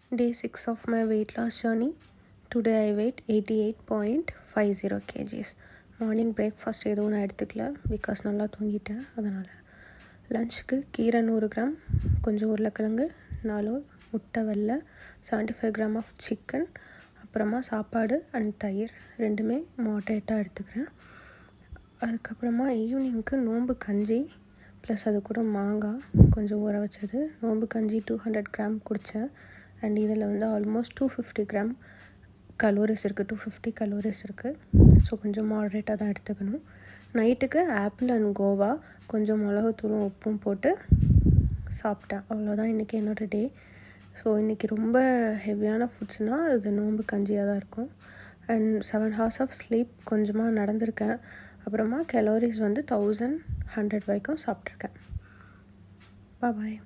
Day 6 of my weight loss journey. Today I weighed 88.50 kgs. Morning breakfast எதுவும் நான் எடுத்துக்கல because நல்லா தூங்கிட்டேன். அதனால் லஞ்சுக்கு கீரை 100 கிராம், கொஞ்சம் உருளைக்கிழங்கு, 4 முட்டை வெள்ளை, 75 கிராம் ஆஃப் சிக்கன், அப்புறமா சாப்பாடு அண்ட் தயிர் ரெண்டுமே மாட்ரேட்டாக எடுத்துக்கிறேன். அதுக்கப்புறமா ஈவினிங்க்கு நோம்பு கஞ்சி ப்ளஸ் அது கூட மாங்காய் கொஞ்சம் ஊற வச்சது. நோம்பு கஞ்சி 200 கிராம் குடித்தேன். அண்ட் இதில் வந்து ஆல்மோஸ்ட் 250 கிராம் கலோரிஸ் இருக்குது, 250 கலோரிஸ் இருக்குது. ஸோ கொஞ்சம் மாட்ரேட்டாக தான் எடுத்துக்கணும். நைட்டுக்கு ஆப்பிள் அண்ட் கோவா கொஞ்சம் மிளகுத்தூளும் உப்பும் போட்டு சாப்பிட்டேன். அவ்வளோதான் இன்றைக்கி என்னோடய டே. ஸோ இன்றைக்கி ரொம்ப ஹெவியான ஃபுட்ஸ்னால் அது நோம்பு கஞ்சியாக தான் இருக்கும். அண்ட் 7 hours ஆஃப் ஸ்லீப், கொஞ்சமாக நடந்திருக்கேன். அப்புறமா கலோரிஸ் வந்து 1100 வரைக்கும் சாப்பிட்ருக்கேன். பாய்.